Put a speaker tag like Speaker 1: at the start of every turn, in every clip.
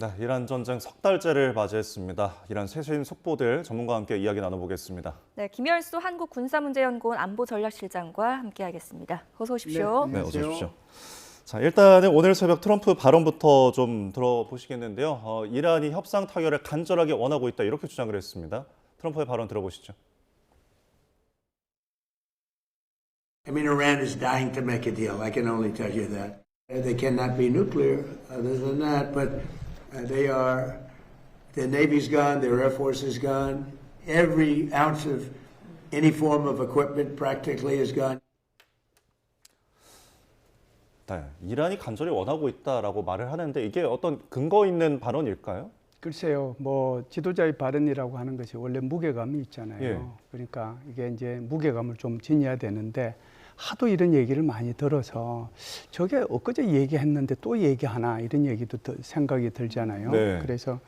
Speaker 1: 네, 이란 전쟁 석 달째를 맞이했습니다. 이란 최신 속보들 전문가와 함께 이야기 나눠보겠습니다.
Speaker 2: 네, 김열수 한국군사문제연구원 안보전략실장과 함께하겠습니다. 어서 오십시오.
Speaker 1: 네, 어서 오십시오. 자, 일단은 오늘 새벽 트럼프 발언부터 좀 들어보시겠는데요. 이란이 협상 타결을 간절하게 원하고 있다 이렇게 주장을 했습니다. 트럼프의 발언 들어보시죠.
Speaker 3: I mean, Iran is dying to make a deal. I can only tell you that. They cannot be nuclear other than that, but their Navy's gone, their Air Force is gone. Every ounce of any form of equipment practically is gone.
Speaker 1: 네, 이란이 간절히 원하고 있다라고 말을 하는데 이게 어떤 근거 있는 발언일까요?
Speaker 4: 글쎄요, 뭐 지도자의 발언이라고 하는 것이 원래 무게감이 있잖아요.
Speaker 1: 예.
Speaker 4: 그러니까 이게 이제 무게감을 좀 지녀야 되는데 하도 이런 얘기를 많이 들어서 저게 엊그제 얘기했는데 또 얘기하나 이런 얘기도 생각이 들잖아요.
Speaker 1: 네.
Speaker 4: 그래서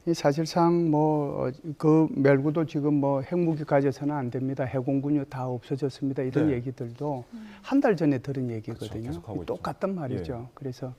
Speaker 4: 이 사실상 뭐 그 멸구도 지금 뭐 핵무기 가져서는 안 됩니다. 해공군요 다 없어졌습니다. 이런
Speaker 1: 네.
Speaker 4: 얘기들도 한 달 전에 들은
Speaker 1: 그렇죠,
Speaker 4: 얘기거든요.
Speaker 1: 계속하고
Speaker 4: 똑같단 말이죠.
Speaker 1: 예.
Speaker 4: 그래서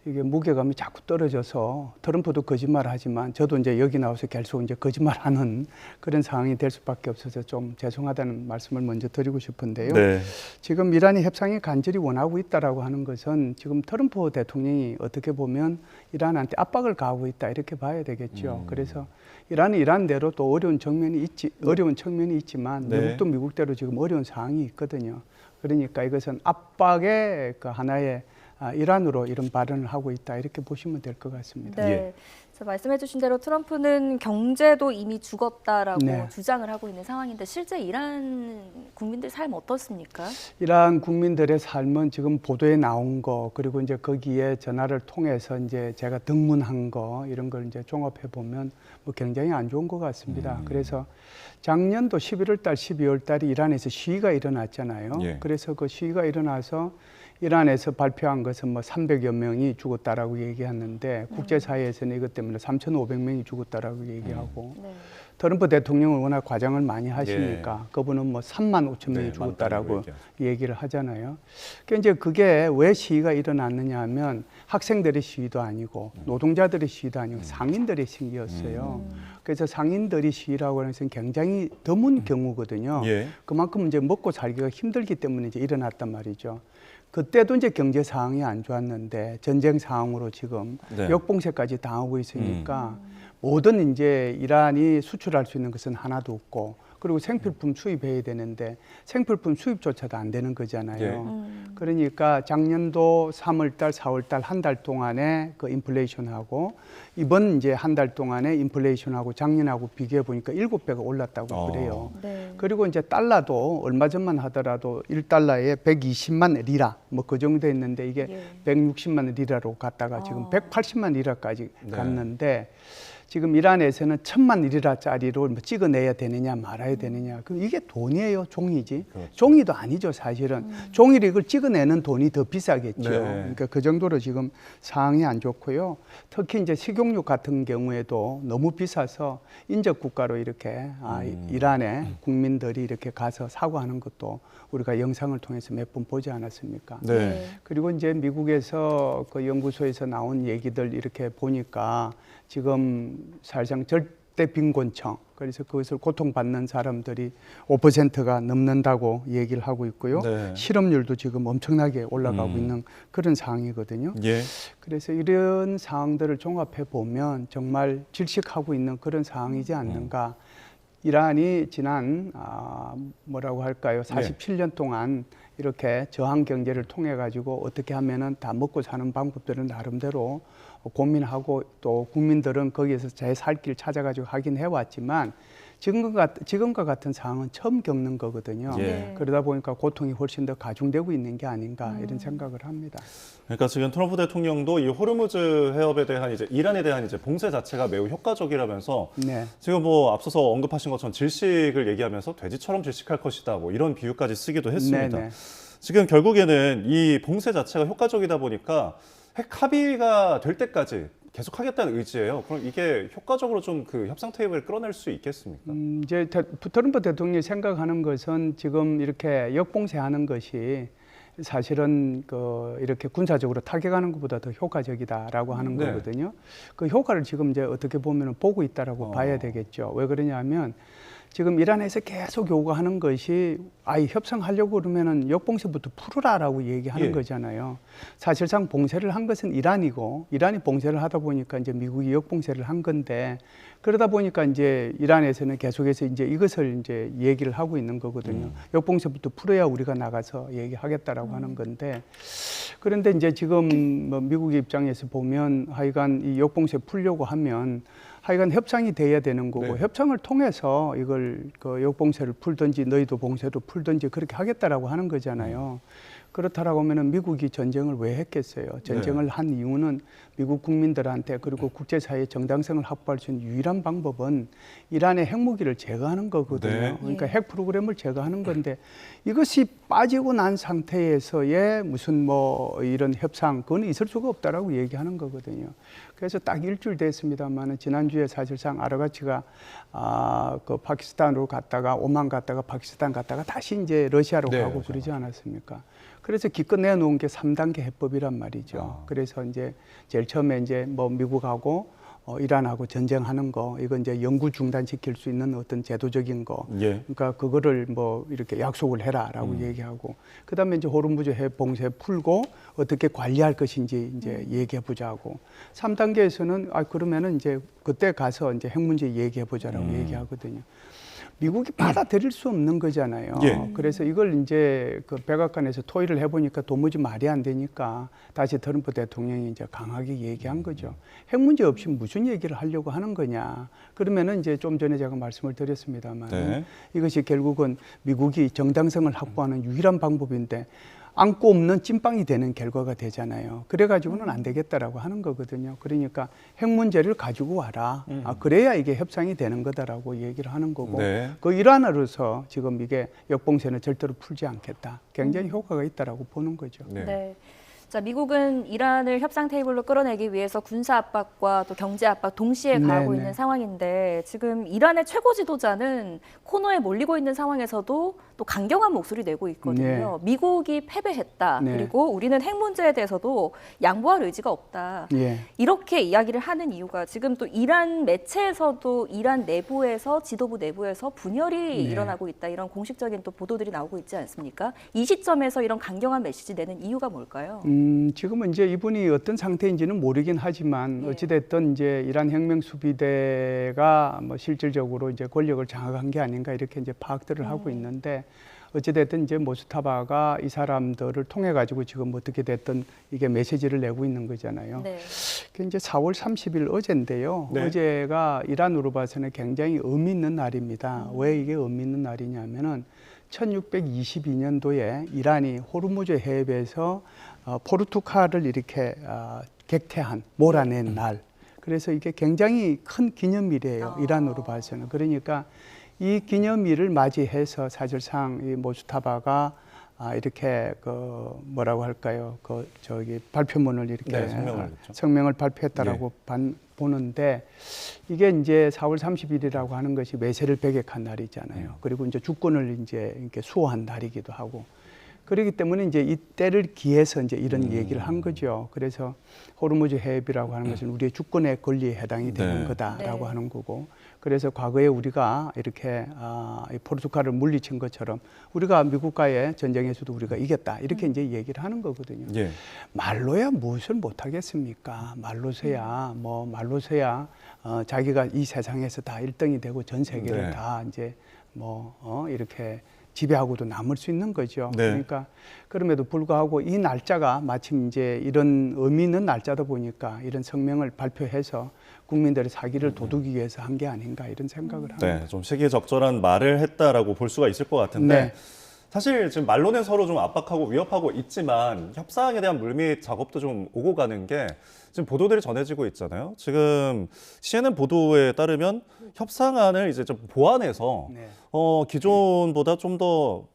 Speaker 4: 이게 무게감이 자꾸 떨어져서 트럼프도 거짓말하지만 저도 이제 여기 나와서 계속 이제 거짓말하는 그런 상황이 될 수밖에 없어서 좀 죄송하다는 말씀을 먼저 드리고 싶은데요.
Speaker 1: 네.
Speaker 4: 지금 이란이 협상이 간절히 원하고 있다라고 하는 것은 지금 트럼프 대통령이 어떻게 보면 이란한테 압박을 가하고 있다 이렇게 봐야 되겠죠. 그래서 이란은 이란대로 또 어려운 측면이 있지만
Speaker 1: 네.
Speaker 4: 미국도 미국대로 지금 어려운 상황이 있거든요. 그러니까 이것은 압박의 그 하나의 이란으로 이런 발언을 하고 있다 이렇게 보시면 될 것 같습니다.
Speaker 2: 네.
Speaker 1: 예.
Speaker 2: 말씀해 주신 대로 트럼프는 경제도 이미 죽었다라고
Speaker 4: 네.
Speaker 2: 주장을 하고 있는 상황인데 실제 이란 국민들 삶 어떻습니까?
Speaker 4: 이란 국민들의 삶은 지금 보도에 나온 거 그리고 이제 거기에 전화를 통해서 이제 제가 등문한 거 이런 걸 이제 종합해 보면 뭐 굉장히 안 좋은 것 같습니다. 그래서 작년도 11월 달, 12월 달에 이란에서 시위가 일어났잖아요.
Speaker 1: 예.
Speaker 4: 그래서 그 시위가 일어나서 이란에서 발표한 것은 뭐 300여 명이 죽었다라고 얘기하는데 국제사회에서는 이것 때문에 3,500명이 죽었다라고 얘기하고
Speaker 2: 네.
Speaker 4: 트럼프 대통령은 워낙 과장을 많이 하시니까 그분은 뭐 3만 5천 명이
Speaker 1: 네,
Speaker 4: 죽었다라고
Speaker 1: 많다고
Speaker 4: 얘기를 하잖아요. 그러니까 이제 그게 왜 시위가 일어났느냐 하면 학생들의 시위도 아니고 노동자들의 시위도 아니고 상인들의 시위였어요. 그래서 상인들이 시위라고 하는 것은 굉장히 드문 경우거든요.
Speaker 1: 예.
Speaker 4: 그만큼 이제 먹고 살기가 힘들기 때문에 이제 일어났단 말이죠. 그때도 이제 경제 상황이 안 좋았는데 전쟁 상황으로 지금
Speaker 1: 네.
Speaker 4: 역봉쇄까지 당하고 있으니까 모든 이제 이란이 수출할 수 있는 것은 하나도 없고 그리고 생필품 수입해야 되는데 생필품 수입조차도 안 되는 거잖아요. 그러니까 작년도 3월달, 4월달 한 달 동안에 그 인플레이션하고 이번 이제 한 달 동안에 인플레이션하고 작년하고 비교해 보니까 7배가 올랐다고 그래요.
Speaker 2: 네.
Speaker 4: 그리고 이제 달러도 얼마 전만 하더라도 1달러에 120만 리라 뭐 그 정도 했는데 이게
Speaker 2: 예.
Speaker 4: 160만 리라로 갔다가 지금 180만 리라까지
Speaker 1: 네.
Speaker 4: 갔는데 지금 이란에서는 1,000만 리라짜리로 뭐 찍어내야 되느냐 말아야 되느냐. 그럼 이게 돈이에요, 종이지.
Speaker 1: 그렇죠.
Speaker 4: 종이도 아니죠, 사실은. 종이를 이걸 찍어내는 돈이 더 비싸겠죠.
Speaker 1: 네.
Speaker 4: 그러니까 그 정도로 지금 상황이 안 좋고요. 특히 이제 식용유 같은 경우에도 너무 비싸서 인접 국가로 이렇게 이란의 국민들이 이렇게 가서 사과하는 것도 우리가 영상을 통해서 몇 번 보지 않았습니까?
Speaker 1: 네.
Speaker 4: 그리고 이제 미국에서 그 연구소에서 나온 얘기들 이렇게 보니까 지금 사실상 절대 빈곤층, 그래서 그것을 고통받는 사람들이 5%가 넘는다고 얘기를 하고 있고요.
Speaker 1: 네.
Speaker 4: 실업률도 지금 엄청나게 올라가고 있는 그런 상황이거든요.
Speaker 1: 예.
Speaker 4: 그래서 이런 상황들을 종합해 보면 정말 질식하고 있는 그런 상황이지 않는가. 이란이 지난 뭐라고 할까요? 47년 동안 이렇게 저항 경제를 통해 가지고 어떻게 하면은 다 먹고 사는 방법들은 나름대로 고민하고 또 국민들은 거기에서 제 살 길 찾아가지고 하긴 해왔지만 지금과 같은 상황은 처음 겪는 거거든요.
Speaker 1: 예.
Speaker 4: 그러다 보니까 고통이 훨씬 더 가중되고 있는 게 아닌가 이런 생각을 합니다.
Speaker 1: 그러니까 지금 트럼프 대통령도 이 호르무즈 해협에 대한 이제 이란에 대한 이제 봉쇄 자체가 매우 효과적이라면서
Speaker 4: 네.
Speaker 1: 지금 뭐 앞서서 언급하신 것처럼 질식을 얘기하면서 돼지처럼 질식할 것이다 뭐 이런 비유까지 쓰기도 했습니다.
Speaker 4: 네네.
Speaker 1: 지금 결국에는 이 봉쇄 자체가 효과적이다 보니까 핵 합의가 될 때까지 계속하겠다는 의지예요. 그럼 이게 효과적으로 좀 그 협상 테이블을 끌어낼 수 있겠습니까?
Speaker 4: 이제 트럼프 대통령이 생각하는 것은 지금 이렇게 역봉쇄하는 것이 사실은 이렇게 군사적으로 타격하는 것보다 더 효과적이다라고 하는
Speaker 1: 네.
Speaker 4: 거거든요. 그 효과를 지금 이제 어떻게 보면 보고 있다라고 봐야 되겠죠. 왜 그러냐면 지금 이란에서 계속 요구하는 것이 협상하려고 그러면은 역봉쇄부터 풀어라라고 얘기하는
Speaker 1: 예.
Speaker 4: 거잖아요. 사실상 봉쇄를 한 것은 이란이고 이란이 봉쇄를 하다 보니까 이제 미국이 역봉쇄를 한 건데 그러다 보니까 이제 이란에서는 계속해서 이제 이것을 이제 얘기를 하고 있는 거거든요. 역봉쇄부터 풀어야 우리가 나가서 얘기하겠다라고 하는 건데 그런데 이제 지금 뭐 미국의 입장에서 보면 하여간 이 역봉쇄 풀려고 하면 하여간 협상이 돼야 되는 거고
Speaker 1: 네.
Speaker 4: 협상을 통해서 이걸 역봉쇄를 풀든지 너희도 봉쇄도 풀든지 그렇게 하겠다라고 하는 거잖아요. 그렇다라고 하면은 미국이 전쟁을 왜 했겠어요? 전쟁을 한 이유는 미국 국민들한테 그리고 국제사회의 정당성을 확보할 수 있는 유일한 방법은 이란의 핵무기를 제거하는 거거든요.
Speaker 1: 네.
Speaker 4: 그러니까 핵 프로그램을 제거하는 건데 이것이 빠지고 난 상태에서의 무슨 뭐 이런 협상 그건 있을 수가 없다라고 얘기하는 거거든요. 그래서 딱 일주일 됐습니다만은 지난주에 사실상 아라가치가 그 파키스탄으로 갔다가 오만 갔다가 파키스탄 갔다가 다시 이제 러시아로
Speaker 1: 네,
Speaker 4: 가고
Speaker 1: 맞아요.
Speaker 4: 그러지 않았습니까? 그래서 기껏 내놓은 게 3단계 해법이란 말이죠. 그래서 이제 제일 처음에 이제 뭐 미국하고 이란하고 전쟁하는 거, 이거 이제 영구 중단시킬 수 있는 어떤 제도적인 거,
Speaker 1: 예.
Speaker 4: 그러니까 그거를 뭐 이렇게 약속을 해라라고 얘기하고, 그다음에 이제 호르무즈 해 봉쇄 풀고 어떻게 관리할 것인지 이제 얘기해 보자고, 3단계에서는 그러면은 이제 그때 가서 이제 핵 문제 얘기해 보자라고 얘기하거든요. 미국이 받아들일 수 없는 거잖아요.
Speaker 1: 예.
Speaker 4: 그래서 이걸 이제 그 백악관에서 토의를 해보니까 도무지 말이 안 되니까 다시 트럼프 대통령이 이제 강하게 얘기한 거죠. 핵 문제 없이 무슨 얘기를 하려고 하는 거냐. 그러면은 이제 좀 전에 제가 말씀을 드렸습니다만
Speaker 1: 네.
Speaker 4: 이것이 결국은 미국이 정당성을 확보하는 유일한 방법인데 안고 없는 찐빵이 되는 결과가 되잖아요. 그래가지고는 안 되겠다라고 하는 거거든요. 그러니까 핵 문제를 가지고 와라. 그래야 이게 협상이 되는 거다라고 얘기를 하는 거고
Speaker 1: 네.
Speaker 4: 그 일환으로서 지금 이게 역봉쇄는 절대로 풀지 않겠다. 굉장히 효과가 있다라고 보는 거죠.
Speaker 1: 네.
Speaker 2: 네. 자, 미국은 이란을 협상 테이블로 끌어내기 위해서 군사 압박과 또 경제 압박 동시에 가하고
Speaker 4: 네네.
Speaker 2: 있는 상황인데 지금 이란의 최고 지도자는 코너에 몰리고 있는 상황에서도 또 강경한 목소리 내고 있거든요. 미국이 패배했다.
Speaker 4: 네.
Speaker 2: 그리고 우리는 핵 문제에 대해서도 양보할 의지가 없다.
Speaker 4: 예.
Speaker 2: 이렇게 이야기를 하는 이유가 지금 또 이란 매체에서도 이란 내부에서 지도부 내부에서 분열이 일어나고 있다. 이런 공식적인 또 보도들이 나오고 있지 않습니까? 이 시점에서 이런 강경한 메시지 내는 이유가 뭘까요?
Speaker 4: 지금은 이제 이분이 어떤 상태인지는 모르긴 하지만 어찌됐든 이제 이란 혁명 수비대가 뭐 실질적으로 이제 권력을 장악한 게 아닌가 이렇게 이제 파악들을 하고 있는데 어찌됐든 이제 모스타바가 이 사람들을 통해 가지고 지금 어떻게 됐든 이게 메시지를 내고 있는 거잖아요.
Speaker 2: 네.
Speaker 4: 그 이제 4월 30일 어제인데요.
Speaker 1: 네.
Speaker 4: 어제가 이란으로 봐서는 굉장히 의미 있는 날입니다. 왜 이게 의미 있는 날이냐면은 1622년도에 이란이 호르무즈 해협에서 포르투갈을 이렇게 객퇴한 몰아낸 날. 그래서 이게 굉장히 큰 기념일이에요. 이란으로 봐서는. 그러니까 이 기념일을 맞이해서 사실상 이 모스타바가 이렇게 그 뭐라고 할까요? 그 저기 발표문을 이렇게
Speaker 1: 네, 성명을 했죠.
Speaker 4: 성명을 발표했다라고 보는데 이게 이제 4월 30일이라고 하는 것이 매세를 배격한 날이잖아요. 그리고 이제 주권을 이제 이렇게 수호한 날이기도 하고. 그렇기 때문에 이제 이때를 기해서 이제 이런 얘기를 한 거죠. 그래서 호르무즈 해협이라고 하는 것은 우리의 주권의 권리에 해당이 되는
Speaker 1: 네.
Speaker 4: 거다라고
Speaker 2: 네.
Speaker 4: 하는 거고. 그래서 과거에 우리가 이렇게 이 포르투갈을 물리친 것처럼 우리가 미국과의 전쟁에서도 우리가 이겼다 이렇게 이제 얘기를 하는 거거든요.
Speaker 1: 예.
Speaker 4: 말로야 무엇을 못 하겠습니까? 말로서야 자기가 이 세상에서 다 1등이 되고 전 세계를
Speaker 1: 네.
Speaker 4: 다 이제 이렇게 지배하고도 남을 수 있는 거죠.
Speaker 1: 네.
Speaker 4: 그러니까 그럼에도 불구하고 이 날짜가 마침 이제 이런 의미 있는 날짜다 보니까 이런 성명을 발표해서 국민들의 사기를 도두기 위해서 한 게 아닌가 이런 생각을 합니다.
Speaker 1: 네, 좀 시기적절한 말을 했다라고 볼 수가 있을 것 같은데
Speaker 4: 네.
Speaker 1: 사실 지금 말로는 서로 좀 압박하고 위협하고 있지만 협상에 대한 물밑 작업도 좀 오고 가는 게 지금 보도들이 전해지고 있잖아요. 지금 CNN 보도에 따르면 협상안을 이제 좀 보완해서
Speaker 4: 네.
Speaker 1: 기존보다 좀 더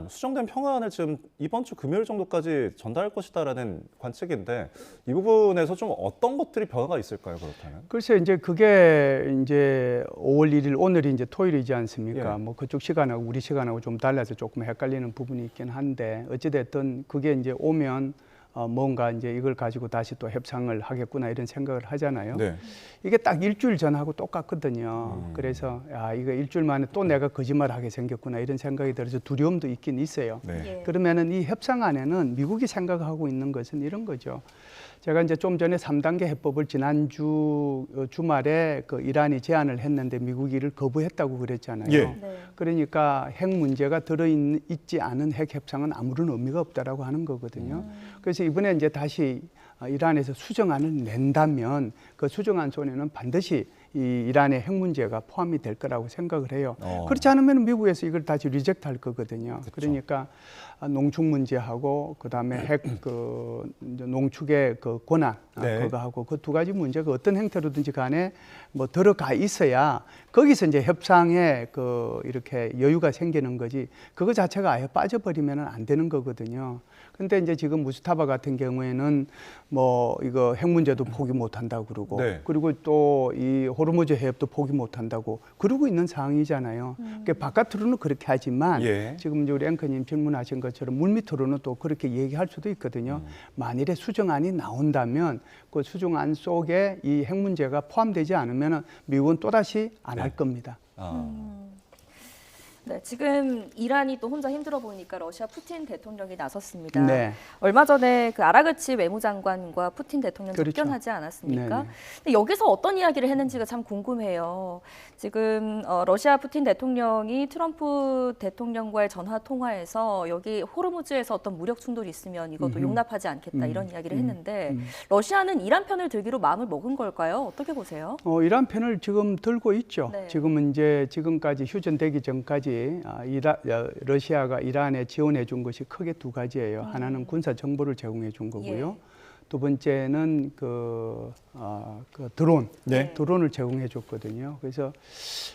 Speaker 1: 수정된 평화안을 지금 이번 주 금요일 정도까지 전달할 것이다라는 관측인데 이 부분에서 좀 어떤 것들이 변화가 있을까요, 그렇다면?
Speaker 4: 글쎄 이제 그게 이제 5월 1일 오늘이 이제 토요일이지 않습니까?
Speaker 1: 예.
Speaker 4: 뭐 그쪽 시간하고 우리 시간하고 좀 달라서 조금 헷갈리는 부분이 있긴 한데 어찌됐든 그게 이제 오면 뭔가 이제 이걸 가지고 다시 또 협상을 하겠구나 이런 생각을 하잖아요.
Speaker 1: 네.
Speaker 4: 이게 딱 일주일 전하고 똑같거든요. 그래서 이거 일주일 만에 또 내가 거짓말하게 생겼구나 이런 생각이 들어서 두려움도 있긴 있어요.
Speaker 1: 네.
Speaker 2: 예.
Speaker 4: 그러면은 이 협상안에는 미국이 생각하고 있는 것은 이런 거죠. 제가 이제 좀 전에 3단계 해법을 지난주 주말에 그 이란이 제안을 했는데 미국이 이를 거부했다고 그랬잖아요.
Speaker 1: 예.
Speaker 2: 네.
Speaker 4: 그러니까 핵 문제가 들어있지 않은 핵 협상은 아무런 의미가 없다라고 하는 거거든요. 그래서 이번에 이제 다시 이란에서 수정안을 낸다면 그 수정안 속에는 반드시 이 이란의 핵 문제가 포함이 될 거라고 생각을 해요. 그렇지 않으면 미국에서 이걸 다시 리젝트할 거거든요.
Speaker 1: 그쵸.
Speaker 4: 그러니까 농축 문제하고 그다음에 핵 농축의 그 권한
Speaker 1: 네.
Speaker 4: 그거하고 그 두 가지 문제가 어떤 형태로든지 간에 뭐 들어가 있어야 거기서 이제 협상에 그 이렇게 여유가 생기는 거지 그거 자체가 아예 빠져버리면 안 되는 거거든요. 근데 이제 지금 무스타바 같은 경우에는 뭐 이거 핵 문제도 포기 못 한다고 그러고
Speaker 1: 네.
Speaker 4: 그리고 또 이 호르무즈 해협도 포기 못 한다고 그러고 있는 상황이잖아요. 그러니까 바깥으로는 그렇게 하지만
Speaker 1: 예.
Speaker 4: 지금 이제 우리 앵커님 질문하신 것처럼 물밑으로는 또 그렇게 얘기할 수도 있거든요. 만일에 수정안이 나온다면 그 수정안 속에 이 핵 문제가 포함되지 않으면 미국은 또다시 안 할 겁니다.
Speaker 2: 네, 지금 이란이 또 혼자 힘들어 보이니까 러시아 푸틴 대통령이 나섰습니다.
Speaker 4: 네.
Speaker 2: 얼마 전에 그 아라그치 외무장관과 푸틴 대통령
Speaker 4: 그렇죠.
Speaker 2: 접견하지 않았습니까?
Speaker 4: 네네.
Speaker 2: 근데 여기서 어떤 이야기를 했는지가 참 궁금해요. 지금 러시아 푸틴 대통령이 트럼프 대통령과의 전화 통화에서 여기 호르무즈에서 어떤 무력 충돌이 있으면 이것도 용납하지 않겠다 이런 이야기를 했는데 러시아는 이란 편을 들기로 마음을 먹은 걸까요? 어떻게 보세요?
Speaker 4: 이란 편을 지금 들고 있죠.
Speaker 2: 네.
Speaker 4: 지금은 이제 지금까지 휴전되기 전까지 러시아가 이란에 지원해 준 것이 크게 두 가지예요. 하나는 군사 정보를 제공해 준 거고요.
Speaker 2: 예.
Speaker 4: 두 번째는 그 드론,
Speaker 1: 네.
Speaker 4: 드론을 제공해 줬거든요. 그래서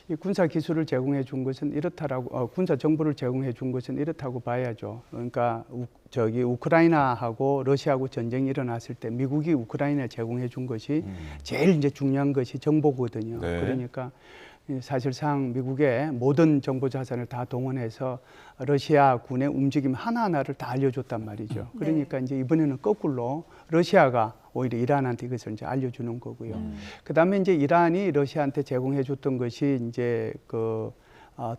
Speaker 4: 이 군사 기술을 제공해 준 것은 이렇다라고, 군사 정보를 제공해 준 것은 이렇다고 봐야죠. 그러니까 우크라이나하고 러시아하고 전쟁이 일어났을 때 미국이 우크라이나에 제공해 준 것이 제일 이제 중요한 것이 정보거든요.
Speaker 1: 네.
Speaker 4: 그러니까 사실상 미국의 모든 정보 자산을 다 동원해서 러시아 군의 움직임 하나하나를 다 알려줬단 말이죠. 그러니까 이제 이번에는 거꾸로 러시아가 오히려 이란한테 이것을 이제 알려주는 거고요. 그다음에 이제 이란이 러시아한테 제공해줬던 것이 이제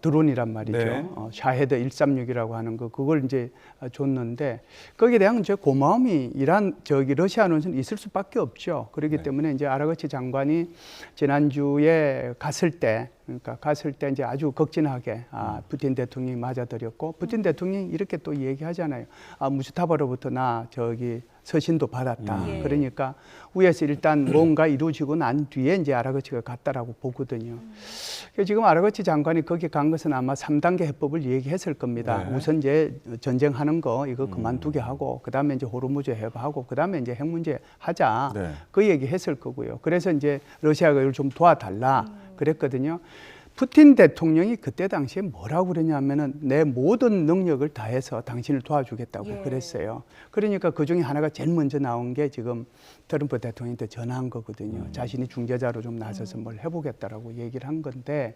Speaker 4: 드론이란 말이죠.
Speaker 1: 네.
Speaker 4: 샤헤드 136이라고 하는 거 그걸 이제 줬는데 거기에 대한 이제 고마움이 러시아는 있을 수밖에 없죠. 그렇기 때문에 이제 아라그치 장관이 지난주에 갔을 때 이제 아주 극진하게 푸틴 대통령이 맞아들였고 푸틴 대통령이 이렇게 또 얘기하잖아요. 무스타바로부터 나 서신도 받았다.
Speaker 2: 예.
Speaker 4: 그러니까 위에서 일단 뭔가 이루어지고 난 뒤에 이제 아라그치가 갔다라고 보거든요. 그래서 지금 아라그치 장관이 거기 간 것은 아마 3단계 해법을 얘기했을 겁니다.
Speaker 1: 네.
Speaker 4: 우선 이제 전쟁하는 거 이거 그만두게 하고 그다음에 이제 호르무즈 해협하고 그다음에 이제 핵 문제 하자.
Speaker 1: 네.
Speaker 4: 그 얘기 했을 거고요. 그래서 이제 러시아가 이걸 좀 도와달라 그랬거든요. 푸틴 대통령이 그때 당시에 뭐라고 그러냐면은 내 모든 능력을 다해서 당신을 도와주겠다고
Speaker 2: 예.
Speaker 4: 그랬어요. 그러니까 그 중에 하나가 제일 먼저 나온 게 지금 트럼프 대통령한테 전화한 거거든요. 자신이 중재자로 좀 나서서 뭘 해보겠다라고 얘기를 한 건데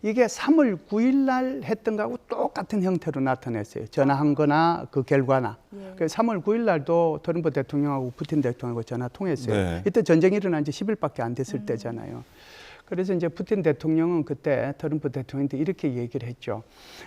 Speaker 4: 이게 3월 9일 날 했던 거하고 똑같은 형태로 나타냈어요. 전화한 거나 그 결과나.
Speaker 2: 예.
Speaker 4: 그래서 3월 9일 날도 트럼프 대통령하고 푸틴 대통령하고 전화 통했어요.
Speaker 1: 네.
Speaker 4: 이때 전쟁이 일어난 지 10일밖에 안 됐을 때잖아요. 그래서 이제 푸틴 대통령은 그때 트럼프 대통령한테 이렇게 얘기를 했죠.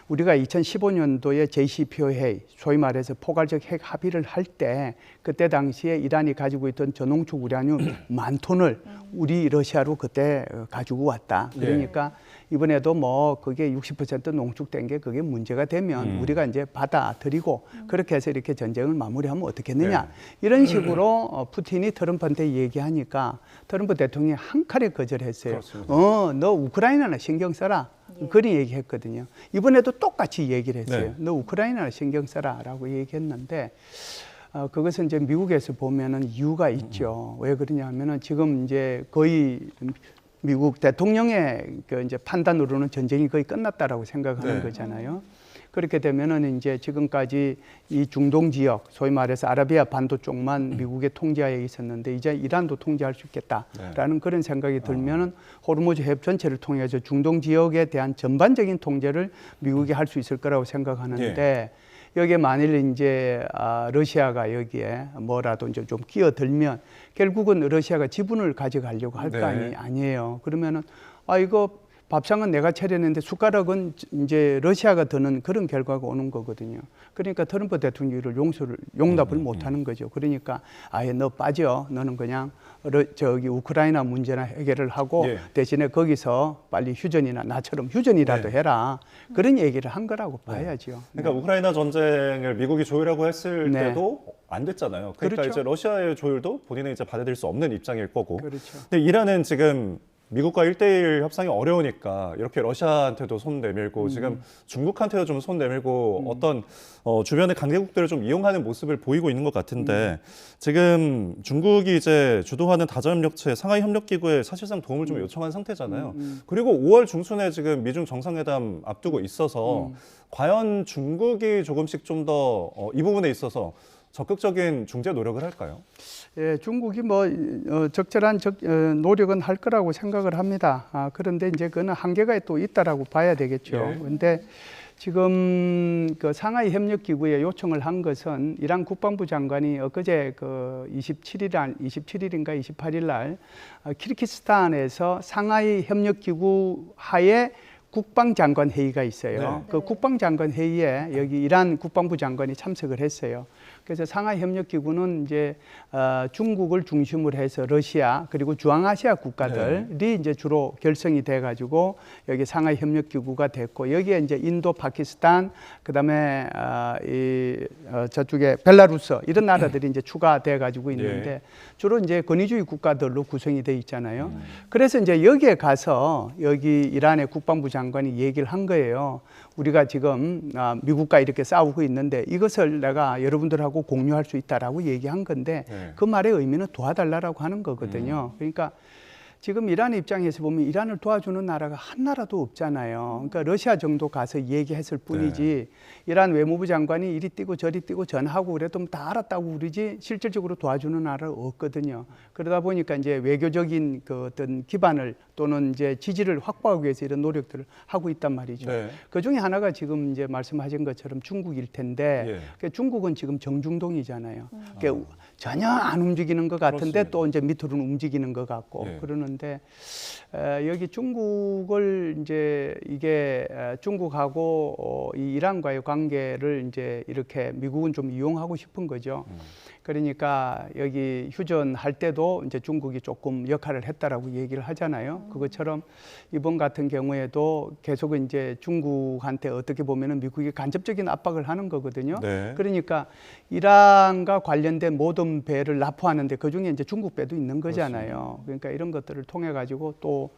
Speaker 4: 우리가 2015년도에 JCPOA, 소위 말해서 포괄적 핵 합의를 할 때 그때 당시에 이란이 가지고 있던 저농축 우라늄 10,000톤을 우리 러시아로 그때 가지고 왔다. 그러니까 이번에도 뭐 그게 60% 농축된 게 그게 문제가 되면 우리가 이제 받아들이고 그렇게 해서 이렇게 전쟁을 마무리하면 어떻겠느냐. 이런 식으로 푸틴이 트럼프한테 얘기하니까 트럼프 대통령이 한 칼에 거절했어요. 너 우크라이나나 신경 써라. 그리 얘기했거든요. 이번에도 똑같이 얘기를 했어요.
Speaker 1: 네.
Speaker 4: 너 우크라이나나 신경 써라 라고 얘기했는데 그것은 이제 미국에서 보면은 이유가 있죠. 왜 그러냐면은 지금 이제 거의 미국 대통령의 그 이제 판단으로는 전쟁이 거의 끝났다라고 생각하는
Speaker 1: 네.
Speaker 4: 거잖아요. 그렇게 되면은 이제 지금까지 이 중동 지역, 소위 말해서 아라비아 반도 쪽만 미국의 통제하에 있었는데 이제 이란도 통제할 수 있겠다라는 그런 생각이 들면은 호르무즈 해협 전체를 통해서 중동 지역에 대한 전반적인 통제를 미국이 할 수 있을 거라고 생각하는데 여기에 만일 이제 러시아가 여기에 뭐라도 이제 좀 끼어들면 결국은 러시아가 지분을 가져가려고 할 거
Speaker 1: 네.
Speaker 4: 아니에요. 그러면은 이거 밥상은 내가 차렸는데 숟가락은 이제 러시아가 드는 그런 결과가 오는 거거든요. 그러니까 트럼프 대통령을 용납을 못 하는 거죠. 그러니까 아예 너 빠져. 너는 그냥 저기 우크라이나 문제나 해결을 하고
Speaker 1: 예.
Speaker 4: 대신에 거기서 빨리 휴전이나 나처럼 휴전이라도
Speaker 1: 네.
Speaker 4: 해라. 그런 얘기를 한 거라고 봐야죠.
Speaker 1: 그러니까 우크라이나 전쟁을 미국이 조율하고 했을
Speaker 4: 네.
Speaker 1: 때도 안 됐잖아요. 그러니까
Speaker 4: 그렇죠.
Speaker 1: 이제 러시아의 조율도 본인은 이제 받아들일 수 없는 입장일 거고.
Speaker 4: 그렇죠.
Speaker 1: 근데 이란은 지금 미국과 1대1 협상이 어려우니까 이렇게 러시아한테도 손 내밀고 지금 중국한테도 좀 손 내밀고 어떤 주변의 강대국들을 좀 이용하는 모습을 보이고 있는 것 같은데 지금 중국이 이제 주도하는 다자협력체 상하이 협력기구에 사실상 도움을 좀 요청한 상태잖아요. 그리고 5월 중순에 지금 미중 정상회담 앞두고 있어서 과연 중국이 조금씩 좀 더 이 부분에 있어서 적극적인 중재 노력을 할까요?
Speaker 4: 예, 중국이 뭐 적절한 노력은 할 거라고 생각을 합니다. 그런데 이제 그는 한계가 또 있다라고 봐야 되겠죠.
Speaker 1: 예.
Speaker 4: 그런데 지금 그 상하이 협력 기구에 요청을 한 것은 이란 국방부 장관이 엊그제 그 27일인가 28일 날 키르기스탄에서 상하이 협력 기구 하에 국방장관 회의가 있어요.
Speaker 1: 네.
Speaker 4: 그 국방장관 회의에 여기 이란 국방부 장관이 참석을 했어요. 그래서 상하이 협력기구는 이제 중국을 중심으로 해서 러시아 그리고 중앙아시아 국가들이 이제 주로 결성이 돼가지고 여기 상하이 협력기구가 됐고 여기에 이제 인도, 파키스탄 그다음에 저쪽에 벨라루스 이런 나라들이 이제 추가돼가지고 있는데 주로 이제 권위주의 국가들로 구성이 돼 있잖아요. 그래서 이제 여기에 가서 여기 이란의 국방부 장관이 얘기를 한 거예요. 우리가 지금 미국과 이렇게 싸우고 있는데 이것을 내가 여러분들하고 공유할 수 있다라고 얘기한 건데 그 말의 의미는 도와달라고 하는 거거든요. 그러니까 지금 이란 입장에서 보면 이란을 도와주는 나라가 한 나라도 없잖아요. 그러니까 러시아 정도 가서 얘기했을 뿐이지 이란 외무부 장관이 이리 뛰고 저리 뛰고 전하고 그래도 다 알았다고 그러지 실질적으로 도와주는 나라가 없거든요. 그러다 보니까 이제 외교적인 그 어떤 기반을 또는 이제 지지를 확보하기 위해서 이런 노력들을 하고 있단 말이죠.
Speaker 1: 네.
Speaker 4: 그 중에 하나가 지금 이제 말씀하신 것처럼 중국일 텐데 그러니까 중국은 지금 정중동이잖아요. 그러니까 전혀 안 움직이는 것 같은데
Speaker 1: 그렇습니다.
Speaker 4: 또 이제 밑으로는 움직이는 것 같고 그러는데 여기 중국을 이제 이게 중국하고 이 이란과의 관계를 이제 이렇게 미국은 좀 이용하고 싶은 거죠. 그러니까 여기 휴전할 때도 이제 중국이 조금 역할을 했다라고 얘기를 하잖아요. 그것처럼 이번 같은 경우에도 계속 이제 중국한테 어떻게 보면은 미국이 간접적인 압박을 하는 거거든요.
Speaker 1: 네.
Speaker 4: 그러니까 이란과 관련된 모든 배를 납포하는데 그 중에 이제 중국 배도 있는 거잖아요. 그러니까 이런 것들을 통해 가지고 또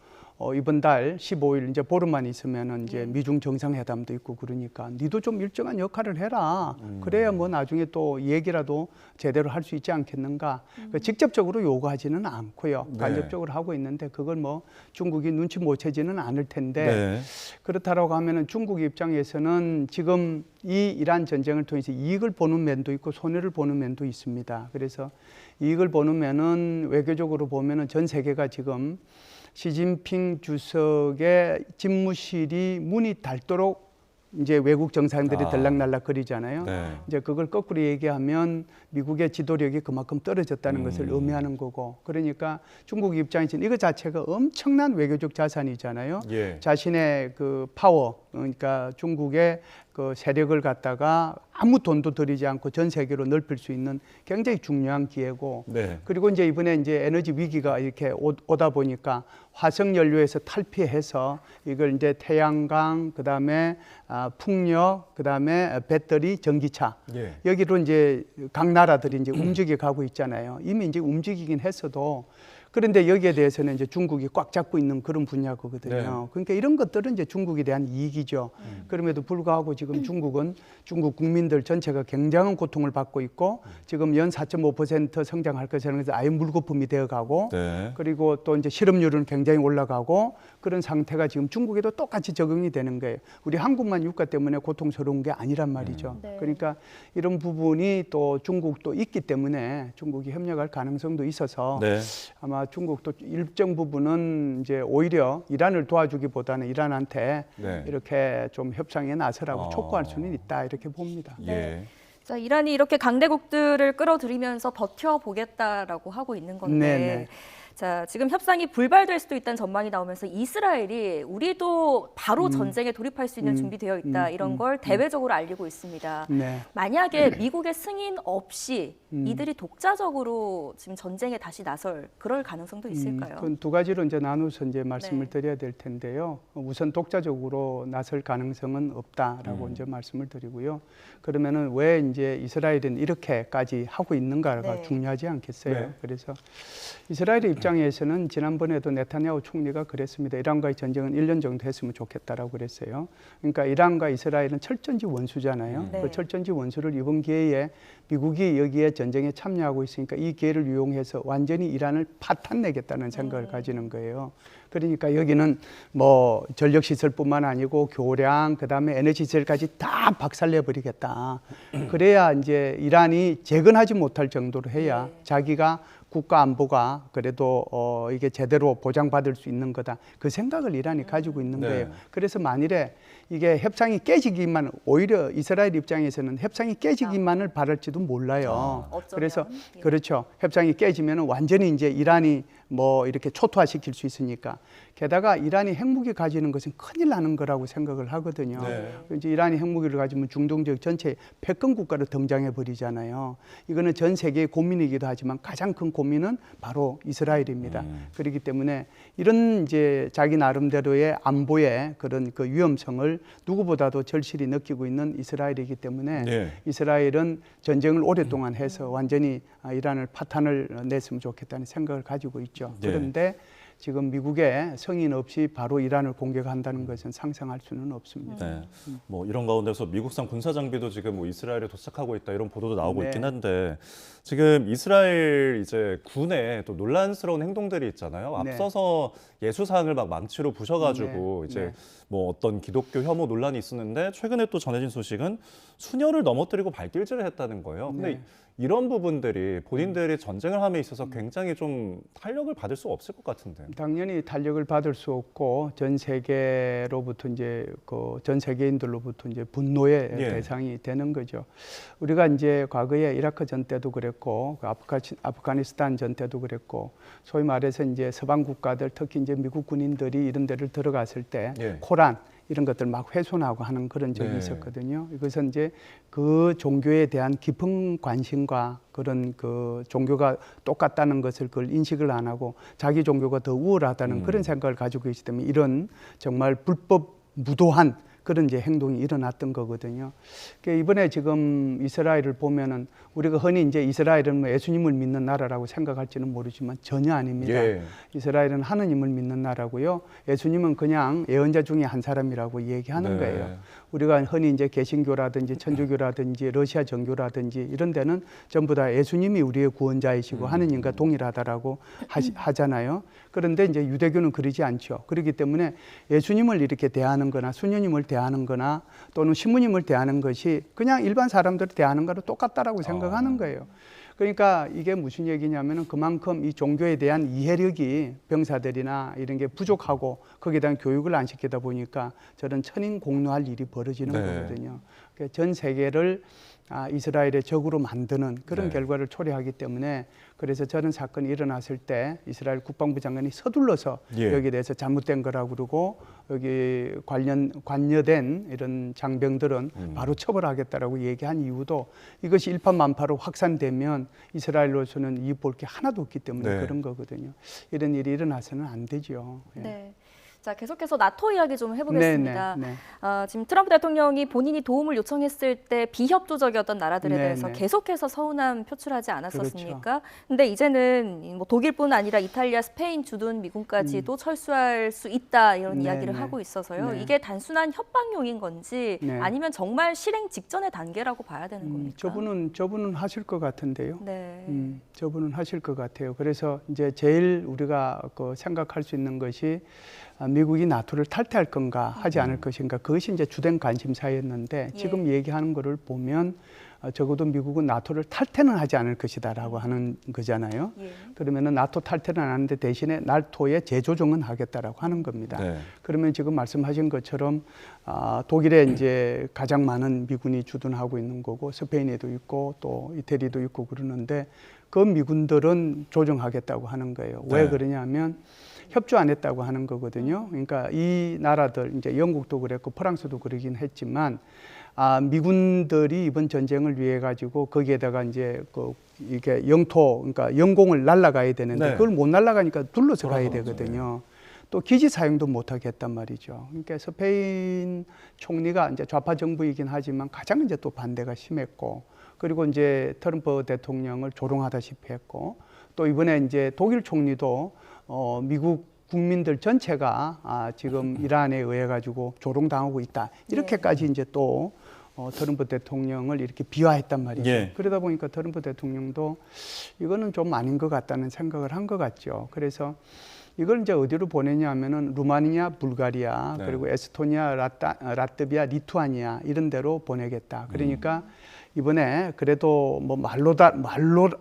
Speaker 4: 이번 달 15일 이제 보름만 있으면은 이제 미중 정상회담도 있고 그러니까 니도 좀 일정한 역할을 해라. 그래야 뭐 나중에 또 얘기라도 제대로 할 수 있지 않겠는가. 직접적으로 요구하지는 않고요. 간접적으로 하고 있는데 그걸 뭐 중국이 눈치 못 채지는 않을 텐데 그렇다라고 하면은 중국 입장에서는 지금 이 이란 전쟁을 통해서 이익을 보는 면도 있고 손해를 보는 면도 있습니다. 그래서 이익을 보는 면은 외교적으로 보면은 전 세계가 지금 시진핑 주석의 집무실이 문이 닳도록 이제 외국 정상들이 들락날락 거리잖아요. 이제 그걸 거꾸로 얘기하면 미국의 지도력이 그만큼 떨어졌다는 것을 의미하는 거고, 그러니까 중국 입장에서는 이거 자체가 엄청난 외교적 자산이잖아요. 자신의 그 파워, 그러니까 중국의 그 세력을 갖다가 아무 돈도 들이지 않고 전 세계로 넓힐 수 있는 굉장히 중요한 기회고, 그리고 이제 이번에 이제 에너지 위기가 이렇게 오다 보니까 화석 연료에서 탈피해서 이걸 이제 태양광, 그 다음에 풍력, 그 다음에 배터리, 전기차 여기로 이제 각 나라들이 이제 움직여 가고 있잖아요. 이미 이제 움직이긴 했어도 그런데 여기에 대해서는 이제 중국이 꽉 잡고 있는 그런 분야거든요.
Speaker 1: 네.
Speaker 4: 그러니까 이런 것들은 이제 중국에 대한 이익이죠. 그럼에도 불구하고 지금 중국은 중국 국민들 전체가 굉장한 고통을 받고 있고 지금 연 4.5% 성장할 것이라는 것은 아예 물거품이 되어가고
Speaker 1: 네.
Speaker 4: 그리고 또 이제 실업률은 굉장히 올라가고 그런 상태가 지금 중국에도 똑같이 적용이 되는 거예요. 우리 한국만 유가 때문에 고통스러운 게 아니란 말이죠.
Speaker 2: 네.
Speaker 4: 그러니까 이런 부분이 또 중국도 있기 때문에 중국이 협력할 가능성도 있어서
Speaker 1: 네.
Speaker 4: 아마 중국도 일정 부분은 이제 오히려 이란을 도와주기보다는 이란한테
Speaker 1: 네.
Speaker 4: 이렇게 좀 협상에 나서라고
Speaker 1: 아.
Speaker 4: 촉구할 수는 있다 이렇게 봅니다.
Speaker 1: 예.
Speaker 2: 자, 이란이 이렇게 강대국들을 끌어들이면서 버텨보겠다라고 하고 있는 건데
Speaker 4: 네네.
Speaker 2: 자, 지금 협상이 불발될 수도 있다는 전망이 나오면서 이스라엘이 우리도 바로 전쟁에 돌입할 수 있는 준비되어 있다 이런 걸 대외적으로 알리고 있습니다.
Speaker 4: 네.
Speaker 2: 만약에 미국의 승인 없이 이들이 독자적으로 지금 전쟁에 다시 나설 그럴 가능성도 있을까요?
Speaker 4: 그건 두 가지로 이제 나눠서 이제 말씀을
Speaker 2: 네.
Speaker 4: 드려야 될 텐데요. 우선 독자적으로 나설 가능성은 없다라고 이제 말씀을 드리고요. 그러면은 왜 이제 이스라엘은 이렇게까지 하고 있는가가
Speaker 2: 네.
Speaker 4: 중요하지 않겠어요?
Speaker 1: 네.
Speaker 4: 그래서 이스라엘의 입장에서는 지난번에도 네타냐후 총리가 그랬습니다. 이란과의 전쟁은 1년 정도 했으면 좋겠다라고 그랬어요. 그러니까 이란과 이스라엘은 철전지 원수잖아요.
Speaker 2: 네.
Speaker 4: 그 철전지 원수를 이번 기회에 미국이 여기에 전쟁에 참여하고 있으니까 이 기회를 이용해서 완전히 이란을 파탄내겠다는 생각을 가지는 거예요. 그러니까 여기는 뭐 전력 시설뿐만 아니고 교량 그다음에 에너지 시설까지 다 박살내버리겠다. 그래야 이제 이란이 재건하지 못할 정도로 해야
Speaker 2: 네.
Speaker 4: 자기가 국가 안보가 그래도 이게 제대로 보장받을 수 있는 거다. 그 생각을 이란이 가지고 있는
Speaker 1: 네.
Speaker 4: 거예요. 그래서 만일에 이게 협상이 깨지기만 오히려 이스라엘 입장에서는 협상이 깨지기만을 바랄지도 몰라요.
Speaker 2: 어쩌면,
Speaker 4: 그래서
Speaker 2: 예.
Speaker 4: 그렇죠. 협상이 깨지면 완전히 이제 이란이 뭐 이렇게 초토화시킬 수 있으니까. 게다가 이란이 핵무기 가지는 것은 큰일 나는 거라고 생각을 하거든요.
Speaker 1: 네.
Speaker 4: 이제 이란이 핵무기를 가지면 중동 지역 전체 패권 국가로 등장해 버리잖아요. 이거는 전 세계의 고민이기도 하지만 가장 큰 고민은 바로 이스라엘입니다. 그렇기 때문에 이런 이제 자기 나름대로의 안보의 그런 그 위험성을 누구보다도 절실히 느끼고 있는 이스라엘이기 때문에
Speaker 1: 네.
Speaker 4: 이스라엘은 전쟁을 오랫동안 해서 완전히 이란을 파탄을 냈으면 좋겠다는 생각을 가지고 있죠.
Speaker 1: 네.
Speaker 4: 그런데 지금 미국의 승인 없이 바로 이란을 공격한다는 것은 상상할 수는 없습니다.
Speaker 1: 네. 뭐 이런 가운데서 미국산 군사 장비도 지금 뭐 이스라엘에 도착하고 있다 이런 보도도 나오고
Speaker 4: 네.
Speaker 1: 있긴 한데 지금 이스라엘 이제 군에 또 논란스러운 행동들이 있잖아요.
Speaker 4: 네.
Speaker 1: 앞서서 예수상을 막 망치로 부셔가지고
Speaker 4: 네.
Speaker 1: 이제
Speaker 4: 네.
Speaker 1: 뭐 어떤 기독교 혐오 논란이 있었는데 최근에 또 전해진 소식은 수녀를 넘어뜨리고 발길질을 했다는 거예요. 근데
Speaker 4: 네.
Speaker 1: 이런 부분들이 본인들이 전쟁을 함에 있어서 굉장히 좀 탄력을 받을 수 없을 것 같은데.
Speaker 4: 당연히 탄력을 받을 수 없고 전 세계로부터 이제 그 전 세계인들로부터 이제 분노의
Speaker 1: 예.
Speaker 4: 대상이 되는 거죠. 우리가 이제 과거에 이라크 전 때도 그랬고 그 아프가니스탄 전 때도 그랬고 소위 말해서 이제 서방 국가들 특히 이제 미국 군인들이 이런 데를 들어갔을 때
Speaker 1: 예.
Speaker 4: 코란 이런 것들 막 훼손하고 하는 그런 적이
Speaker 1: 네.
Speaker 4: 있었거든요. 이것은 이제 그 종교에 대한 깊은 관심과 그런 그 종교가 똑같다는 것을 그걸 인식을 안 하고 자기 종교가 더 우월하다는 그런 생각을 가지고 있기 때문에 이런 정말 불법 무도한 그런 이제 행동이 일어났던 거거든요. 그러니까 이번에 지금 이스라엘을 보면은 우리가 흔히 이제 이스라엘은 뭐 예수님을 믿는 나라라고 생각할지는 모르지만 전혀 아닙니다.
Speaker 1: 예.
Speaker 4: 이스라엘은 하느님을 믿는 나라고요. 예수님은 그냥 예언자 중에 한 사람이라고 얘기하는
Speaker 1: 네.
Speaker 4: 거예요. 우리가 흔히 이제 개신교라든지 천주교라든지 러시아 정교라든지 이런 데는 전부 다 예수님이 우리의 구원자이시고 하느님과 동일하다라고 하잖아요. 그런데 이제 유대교는 그러지 않죠. 그렇기 때문에 예수님을 이렇게 대하는 거나 수녀님을 대하는 거나 또는 신부님을 대하는 것이 그냥 일반 사람들을 대하는 거랑 똑같다라고 생각하는 거예요. 그러니까 이게 무슨 얘기냐면은 그만큼 이 종교에 대한 이해력이 병사들이나 이런 게 부족하고 거기에 대한 교육을 안 시키다 보니까 저런 천인공노할 일이 벌어지는
Speaker 1: 네.
Speaker 4: 거거든요. 그러니까 전 세계를 이스라엘의 적으로 만드는 그런
Speaker 1: 네.
Speaker 4: 결과를 초래하기 때문에 그래서 저런 사건이 일어났을 때 이스라엘 국방부 장관이 서둘러서
Speaker 1: 예.
Speaker 4: 여기에 대해서 잘못된 거라고 그러고 여기 관여된 이런 장병들은 바로 처벌하겠다라고 얘기한 이유도 이것이 일파만파로 확산되면 이스라엘로서는 이익 볼 게 하나도 없기 때문에
Speaker 1: 네.
Speaker 4: 그런 거거든요. 이런 일이 일어나서는 안 되죠. 예.
Speaker 2: 네. 자, 계속해서 나토 이야기 좀 해보겠습니다.
Speaker 4: 네.
Speaker 2: 지금 트럼프 대통령이 본인이 도움을 요청했을 때 비협조적이었던 나라들에
Speaker 4: 네,
Speaker 2: 대해서
Speaker 4: 네.
Speaker 2: 계속해서 서운함 표출하지 않았었습니까?
Speaker 4: 그렇죠.
Speaker 2: 근데 이제는 뭐 독일뿐 아니라 이탈리아, 스페인 주둔 미군까지도 철수할 수 있다 이런
Speaker 4: 네,
Speaker 2: 이야기를
Speaker 4: 네.
Speaker 2: 하고 있어서요.
Speaker 4: 네.
Speaker 2: 이게 단순한 협박용인 건지
Speaker 4: 네.
Speaker 2: 아니면 정말 실행 직전의 단계라고 봐야 되는 겁니까?
Speaker 4: 저분은 하실 것 같은데요.
Speaker 2: 네.
Speaker 4: 저분은 하실 것 같아요. 그래서 이제 제일 우리가 생각할 수 있는 것이 미국이 나토를 탈퇴할 건가 하지 않을 것인가, 그것이 이제 주된 관심사였는데
Speaker 2: 예.
Speaker 4: 지금 얘기하는 거를 보면 적어도 미국은 나토를 탈퇴는 하지 않을 것이다라고 하는 거잖아요.
Speaker 2: 예.
Speaker 4: 그러면은 나토 탈퇴는 안 하는데 대신에 나토의 재조정은 하겠다라고 하는 겁니다.
Speaker 1: 네.
Speaker 4: 그러면 지금 말씀하신 것처럼 독일에 이제 가장 많은 미군이 주둔하고 있는 거고 스페인에도 있고 또 이태리도 있고 그러는데 그 미군들은 조정하겠다고 하는 거예요. 왜
Speaker 1: 네.
Speaker 4: 그러냐면 협조 안 했다고 하는 거거든요. 그러니까 이 나라들 이제 영국도 그랬고 프랑스도 그러긴 했지만 미군들이 이번 전쟁을 위해 가지고 거기에다가 이제 이게 영토 그러니까 영공을 날아가야 되는데
Speaker 1: 네.
Speaker 4: 그걸 못 날아가니까 둘러서 가야
Speaker 1: 돌아가죠.
Speaker 4: 되거든요. 또 기지 사용도 못 하겠단 말이죠. 그러니까 스페인 총리가 이제 좌파 정부이긴 하지만 가장 이제 또 반대가 심했고, 그리고 이제 트럼프 대통령을 조롱하다시피 했고, 또 이번에 이제 독일 총리도 미국 국민들 전체가 지금 이란에 의해 가지고 조롱당하고 있다. 이렇게까지 이제 또 트럼프 대통령을 이렇게 비하했단 말이죠.
Speaker 1: 예.
Speaker 4: 그러다 보니까 트럼프 대통령도 이거는 좀 아닌 것 같다는 생각을 한 것 같죠. 그래서 이걸 이제 어디로 보내냐 하면은 루마니아, 불가리아,
Speaker 1: 네.
Speaker 4: 그리고 에스토니아, 라트비아, 리투아니아 이런 데로 보내겠다. 그러니까 이번에 그래도 뭐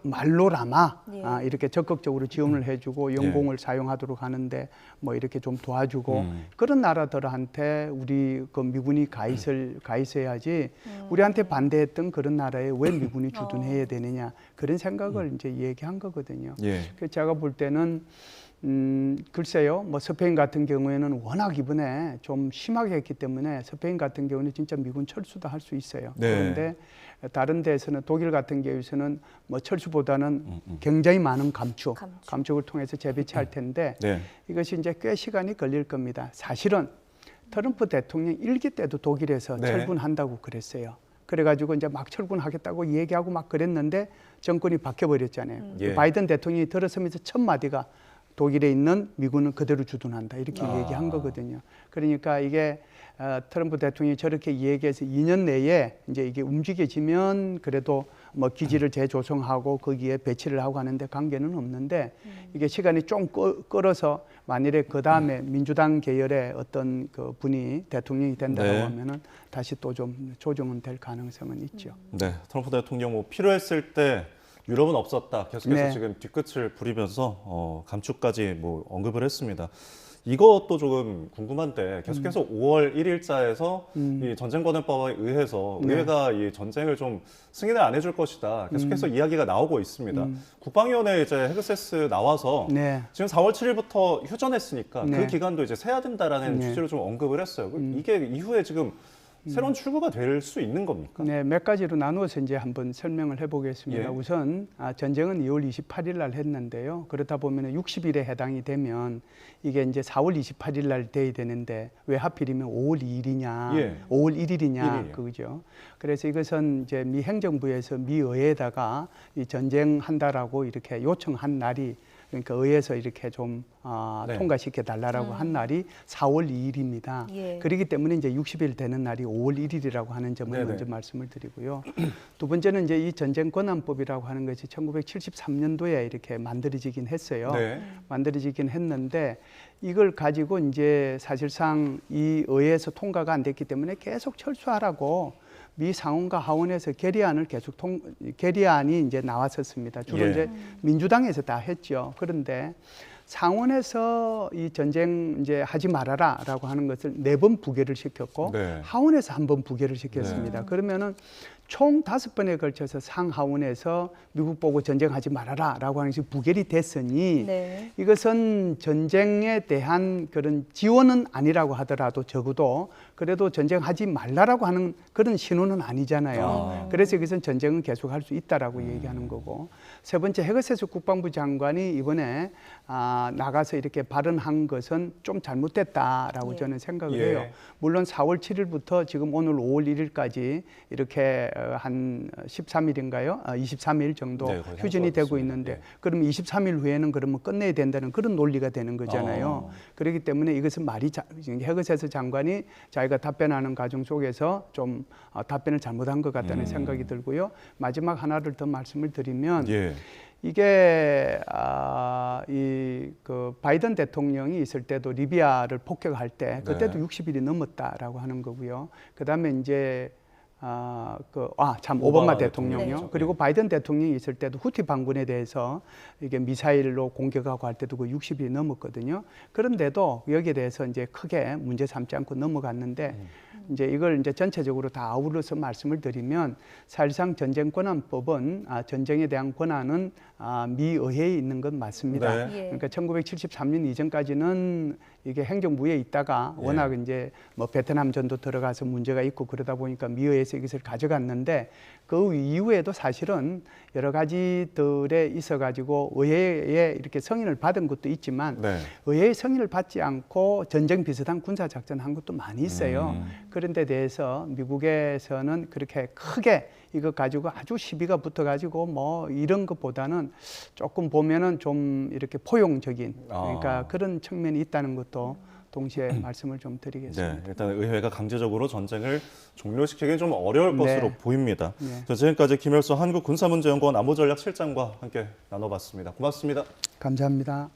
Speaker 4: 말로라마
Speaker 2: 예.
Speaker 4: 이렇게 적극적으로 지원을 해주고 영공을 사용하도록 하는데 뭐 이렇게 좀 도와주고 그런 나라들한테 우리 그 미군이 가 있어야지 우리한테 반대했던 그런 나라에 왜 미군이 주둔해야 되느냐 그런 생각을 이제 얘기한 거거든요.
Speaker 1: 예.
Speaker 4: 그래서 제가 볼 때는 글쎄요, 뭐 스페인 같은 경우에는 워낙 이번에 좀 심하게 했기 때문에 스페인 같은 경우는 진짜 미군 철수도 할 수 있어요.
Speaker 1: 네.
Speaker 4: 그런데 다른 데에서는 독일 같은 경우에는 뭐 철수보다는 굉장히 많은 감축을 통해서 재배치할 텐데
Speaker 1: 네.
Speaker 4: 이것이 이제 꽤 시간이 걸릴 겁니다. 사실은 트럼프 대통령 일기 때도 독일에서
Speaker 1: 네.
Speaker 4: 철군한다고 그랬어요. 그래가지고 이제 막 철군하겠다고 얘기하고 막 그랬는데 정권이 바뀌어버렸잖아요.
Speaker 1: 예.
Speaker 4: 바이든 대통령이 들어서면서 첫 마디가 독일에 있는 미군은 그대로 주둔한다 이렇게 얘기한 거거든요. 그러니까 이게 트럼프 대통령이 저렇게 얘기해서 2년 내에 이제 이게 움직여지면 그래도 뭐 기지를 재조성하고 거기에 배치를 하고 하는데 관계는 없는데 이게 시간이 좀 끌어서 만일에 그 다음에 민주당 계열의 어떤 그 분이 대통령이 된다고
Speaker 1: 네.
Speaker 4: 하면은 다시 또 좀 조정은 될 가능성은 있죠.
Speaker 1: 네. 트럼프 대통령 뭐 필요했을 때 유럽은 없었다. 계속해서
Speaker 4: 네.
Speaker 1: 지금 뒤끝을 부리면서 감축까지 뭐 언급을 했습니다. 이것도 조금 궁금한데 계속해서 5월 1일자에서 이 전쟁권해법에 의해서
Speaker 4: 네.
Speaker 1: 의회가 이 전쟁을 좀 승인을 안 해줄 것이다. 계속해서 이야기가 나오고 있습니다. 국방위원회 이제 헤그세스 나와서
Speaker 4: 네.
Speaker 1: 지금 4월 7일부터 휴전했으니까
Speaker 4: 네.
Speaker 1: 그 기간도 이제 세야 된다라는
Speaker 4: 네.
Speaker 1: 취지로 좀 언급을 했어요. 이게 이후에 지금 새로운 출구가 될 수 있는 겁니까?
Speaker 4: 네, 몇 가지로 나누어서 이제 한번 설명을 해보겠습니다.
Speaker 1: 예.
Speaker 4: 우선 전쟁은 2월 28일 날 했는데요. 그렇다 보면 60일에 해당이 되면 이게 이제 4월 28일 날 돼야 되는데 왜 하필이면 5월 2일이냐,
Speaker 1: 예.
Speaker 4: 5월 1일이냐,
Speaker 1: 일일이요.
Speaker 4: 그거죠. 그래서 이것은 이제 미 행정부에서 미 의회에다가 이 전쟁한다라고 이렇게 요청한 날이 그러니까 의회에서 이렇게 좀
Speaker 1: 네.
Speaker 4: 통과시켜 달라라고 한 날이 4월 2일입니다.
Speaker 2: 예.
Speaker 4: 그렇기 때문에 이제 60일 되는 날이 5월 1일이라고 하는 점을
Speaker 1: 네네.
Speaker 4: 먼저 말씀을 드리고요. 두 번째는 이제 이 전쟁 권한법이라고 하는 것이 1973년도에 이렇게 만들어지긴 했어요.
Speaker 1: 네.
Speaker 4: 만들어지긴 했는데 이걸 가지고 이제 사실상 이 의회에서 통과가 안 됐기 때문에 계속 철수하라고 미 상원과 하원에서 결의안이 이제 나왔었습니다. 주로
Speaker 1: 예.
Speaker 4: 이제 민주당에서 다 했죠. 그런데 상원에서 이 전쟁 이제 하지 말아라라고 하는 것을 4번 부결을 시켰고
Speaker 1: 네.
Speaker 4: 하원에서 1번 부결을 시켰습니다. 그러면은 총 5번에 걸쳐서 상하원에서 미국 보고 전쟁하지 말아라라고 하는 것이 부결이 됐으니
Speaker 2: 네.
Speaker 4: 이것은 전쟁에 대한 그런 지원은 아니라고 하더라도 적어도 그래도 전쟁하지 말라라고 하는 그런 신호는 아니잖아요. 그래서 이것은 전쟁은 계속할 수 있다라고 얘기하는 거고, 세 번째 헤그세스 국방부 장관이 이번에 나가서 이렇게 발언한 것은 좀 잘못됐다라고
Speaker 2: 예.
Speaker 4: 저는 생각을
Speaker 1: 예.
Speaker 4: 해요. 물론 4월 7일부터 지금 오늘 5월 1일까지 이렇게 한 13일인가요? 23일 정도
Speaker 1: 네, 거의
Speaker 4: 휴전이
Speaker 1: 한
Speaker 4: 되고
Speaker 1: 주가
Speaker 4: 있는데
Speaker 1: 됐습니다.
Speaker 4: 그럼 23일 후에는 그러면 끝내야 된다는 그런 논리가 되는 거잖아요. 그렇기 때문에 이것은 헤그세스 장관이 자기가 답변하는 과정 속에서 좀 답변을 잘못한 것 같다는 생각이 들고요. 마지막 하나를 더 말씀을 드리면
Speaker 1: 예.
Speaker 4: 이게 그 바이든 대통령이 있을 때도 리비아를 폭격할 때 그때도
Speaker 1: 네.
Speaker 4: 60일이 넘었다라고 하는 거고요. 그다음에 이제 참
Speaker 1: 오바마
Speaker 4: 오바마 대통령이요.
Speaker 1: 대통령이죠.
Speaker 4: 그리고
Speaker 1: 네.
Speaker 4: 바이든 대통령이 있을 때도 후티 반군에 대해서 이게 미사일로 공격하고 할 때도 그 60일이 넘었거든요. 그런데도 여기에 대해서 이제 크게 문제 삼지 않고 넘어갔는데 이제 이걸 이제 전체적으로 다 아우러서 말씀을 드리면 사실상 전쟁권한법은 전쟁에 대한 권한은 미 의회에 있는 건 맞습니다.
Speaker 1: 네.
Speaker 2: 예.
Speaker 4: 그러니까 1973년 이전까지는 이게 행정부에 있다가
Speaker 1: 예.
Speaker 4: 워낙 이제 뭐 베트남 전도 들어가서 문제가 있고 그러다 보니까 미의회에서 이것을 가져갔는데 그 이후에도 사실은 여러 가지들에 있어가지고 의회에 이렇게 승인을 받은 것도 있지만
Speaker 1: 네.
Speaker 4: 의회의 승인을 받지 않고 전쟁 비슷한 군사 작전 한 것도 많이 있어요. 그런 데 대해서 미국에서는 그렇게 크게 이거 가지고 아주 시비가 붙어가지고 뭐 이런 것보다는 조금 보면은 좀 이렇게 포용적인 그러니까 그런 측면이 있다는 것도 동시에 말씀을 좀 드리겠습니다.
Speaker 1: 네, 일단 의회가 강제적으로 전쟁을 종료시키기는 좀 어려울
Speaker 4: 네.
Speaker 1: 것으로 보입니다.
Speaker 4: 네.
Speaker 1: 자, 지금까지 김열수 한국군사문제연구원 안보전략실장과 함께 나눠봤습니다. 고맙습니다.
Speaker 4: 감사합니다.